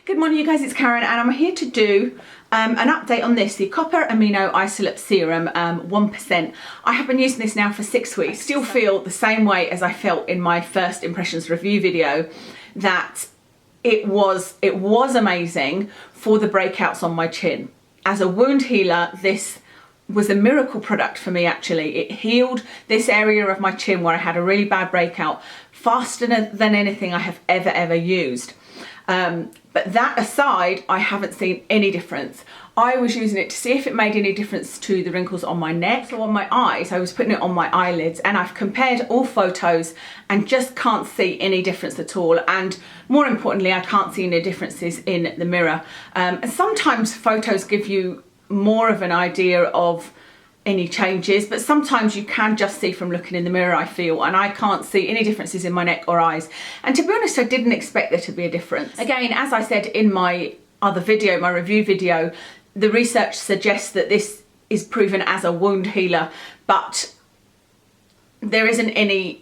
Good morning you guys, it's Karen and I'm here to do an update on this, the Copper Amino Isolate Serum 1%. I have been using this now for 6 weeks. I still feel the same way as I felt in my first impressions review video, that it was amazing for the breakouts on my chin. As a wound healer, this was a miracle product for me actually. It healed this area of my chin where I had a really bad breakout faster than anything I have ever used. But that aside, I haven't seen any difference. I was using it to see if it made any difference to the wrinkles on my neck. So on my eyes, I was putting it on my eyelids and I've compared all photos and just can't see any difference at all. And more importantly, I can't see any differences in the mirror. And sometimes photos give you more of an idea of any changes, but sometimes you can just see from looking in the mirror, I feel, and I can't see any differences in my neck or eyes. And to be honest, I didn't expect there to be a difference. Again, as I said in my other video, my review video, the research suggests that this is proven as a wound healer, but there isn't any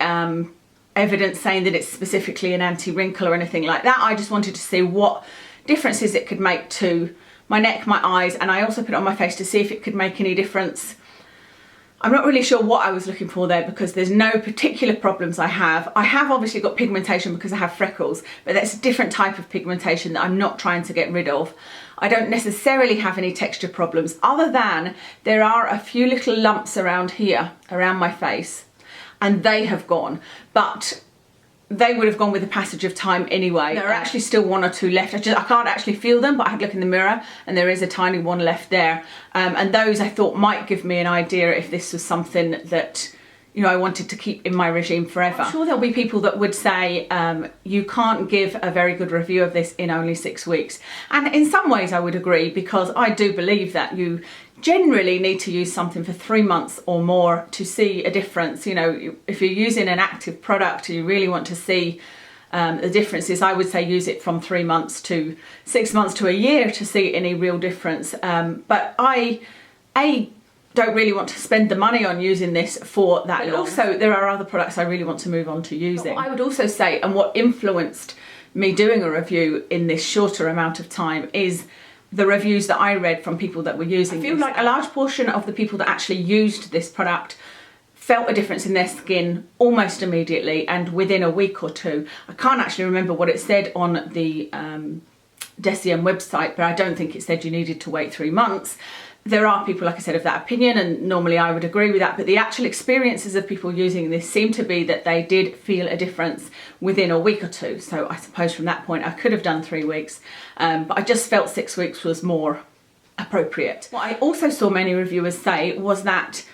evidence saying that it's specifically an anti-wrinkle or anything like that. I just wanted to see what differences it could make to my neck, my eyes, and I also put it on my face to see if it could make any difference. I'm not really sure what I was looking for there because there's no particular problems I have. I have obviously got pigmentation because I have freckles, but that's a different type of pigmentation that I'm not trying to get rid of. I don't necessarily have any texture problems other than there are a few little lumps around here, around my face, and they have gone, but they would have gone with the passage of time anyway. There are actually still one or two left. I can't actually feel them, but I had a look in the mirror and there is a tiny one left there. And those I thought might give me an idea if this was something that, you know, I wanted to keep in my regime forever. I'm sure there'll be people that would say you can't give a very good review of this in only 6 weeks. And in some ways I would agree, because I do believe that you generally need to use something for 3 months or more to see a difference. You know, if you're using an active product, you really want to see the differences. I would say use it from 3 months to 6 months to a year to see any real difference. But I don't really want to spend the money on using this for that long. Also, there are other products I really want to move on to using. What I would also say, and what influenced me doing a review in this shorter amount of time, is the reviews that I read from people that were using this. I feel like a large portion of the people that actually used this product felt a difference in their skin almost immediately and within a week or two. I can't actually remember what it said on the Deciem website, but I don't think it said you needed to wait 3 months. There are people, like I said, of that opinion, and normally I would agree with that, but the actual experiences of people using this seem to be that they did feel a difference within a week or two. So I suppose from that point I could have done 3 weeks, but I just felt 6 weeks was more appropriate. What I also saw many reviewers say was that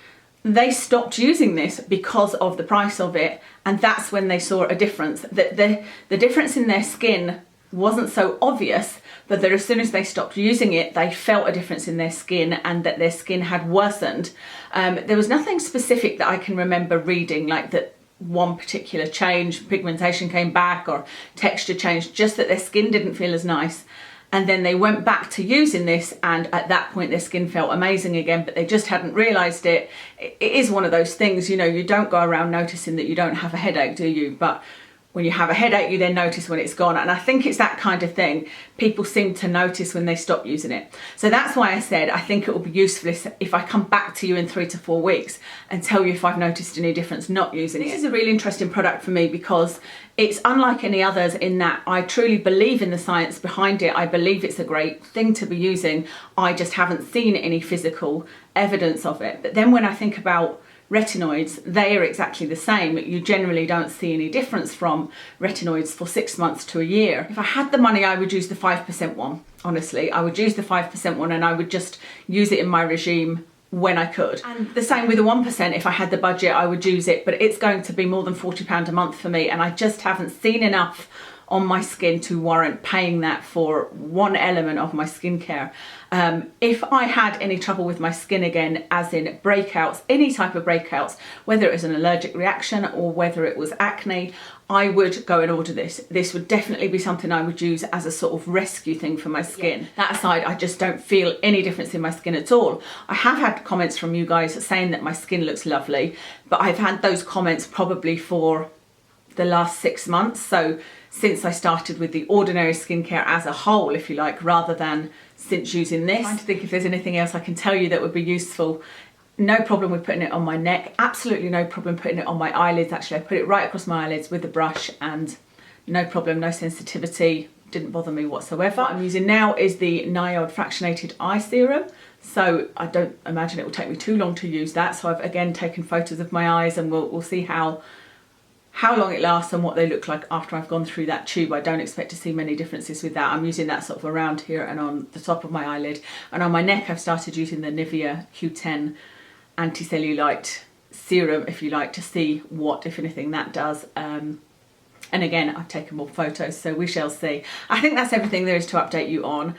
they stopped using this because of the price of it, and that's when they saw a difference. That the difference in their skin wasn't so obvious, but that as soon as they stopped using it, they felt a difference in their skin and that their skin had worsened. There was nothing specific that I can remember reading, like that one particular change, pigmentation came back or texture changed, just that their skin didn't feel as nice. And then they went back to using this, and at that point their skin felt amazing again, but they just hadn't realised it. It is one of those things, you know, you don't go around noticing that you don't have a headache, do you? But when you have a headache, you then notice when it's gone. And I think it's that kind of thing. People seem to notice when they stop using it. So that's why I said I think it will be useful if I come back to you in 3 to 4 weeks and tell you if I've noticed any difference not using it. This is a really interesting product for me because it's unlike any others in that I truly believe in the science behind it. I believe it's a great thing to be using. I just haven't seen any physical evidence of it. But then when I think about retinoids, they are exactly the same. You generally don't see any difference from retinoids for 6 months to a year. If I had the money, I would use the 5% one. Honestly, I would use the 5% one and I would just use it in my regime when I could. And the same with the 1%, if I had the budget, I would use it, but it's going to be more than £40 a month for me, and I just haven't seen enough on my skin to warrant paying that for one element of my skincare. If I had any trouble with my skin again, as in breakouts, any type of breakouts, whether it was an allergic reaction or whether it was acne, I would go and order this. This would definitely be something I would use as a sort of rescue thing for my skin. Yeah. That aside, I just don't feel any difference in my skin at all. I have had comments from you guys saying that my skin looks lovely, but I've had those comments probably for the last 6 months. So since I started with the ordinary skincare as a whole, if you like, rather than since using this. I'm trying to think if there's anything else I can tell you that would be useful. No problem with putting it on my neck. Absolutely no problem putting it on my eyelids. Actually, I put it right across my eyelids with the brush and no problem, no sensitivity. Didn't bother me whatsoever. What I'm using now is the NIOD Fractionated Eye Serum. So I don't imagine it will take me too long to use that. So I've again taken photos of my eyes, and we'll see how long it lasts and what they look like after I've gone through that tube. I don't expect to see many differences with that. I'm using that sort of around here and on the top of my eyelid. And on my neck, I've started using the Nivea Q10 anti-cellulite serum, if you like, to see what, if anything, that does. And again, I've taken more photos, so we shall see. I think that's everything there is to update you on.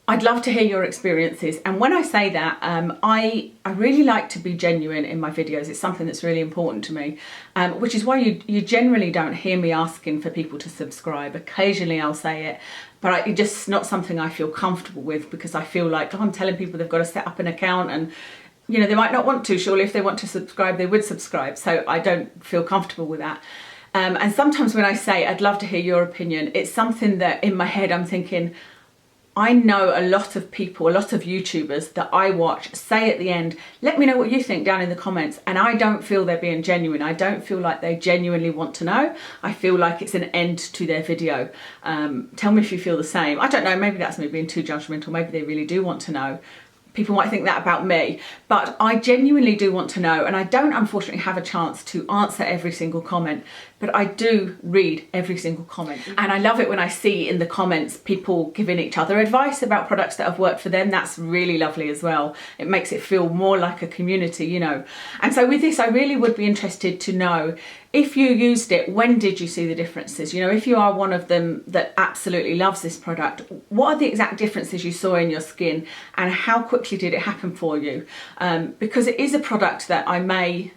I'd love to hear your experiences. And when I say that, I really like to be genuine in my videos. It's something that's really important to me, which is why you generally don't hear me asking for people to subscribe. Occasionally I'll say it, but it's just not something I feel comfortable with, because I feel like, oh, I'm telling people they've got to set up an account, and you know, they might not want to. Surely if they want to subscribe, they would subscribe. So I don't feel comfortable with that. And sometimes when I say I'd love to hear your opinion, it's something that in my head I'm thinking, I know a lot of people, a lot of YouTubers that I watch say at the end, let me know what you think down in the comments. And I don't feel they're being genuine. I don't feel like they genuinely want to know. I feel like it's an end to their video. Tell me if you feel the same. I don't know, maybe that's me being too judgmental. Maybe they really do want to know. People might think that about me, but I genuinely do want to know, and I don't unfortunately have a chance to answer every single comment, but I do read every single comment. And I love it when I see in the comments people giving each other advice about products that have worked for them. That's really lovely as well. It makes it feel more like a community, you know. And so with this, I really would be interested to know, if you used it, when did you see the differences? You know, if you are one of them that absolutely loves this product, what are the exact differences you saw in your skin, and how quickly did it happen for you? Because it is a product that I may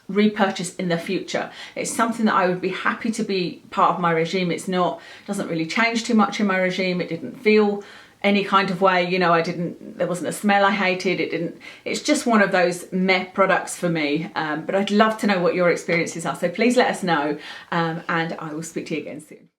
repurchase in the future. It's something that I would be happy to be part of my regime. Doesn't really change too much in my regime. It didn't feel any kind of way, you know, there wasn't a smell I hated. It's just one of those meh products for me. But I'd love to know what your experiences are. So please let us know, and I will speak to you again soon.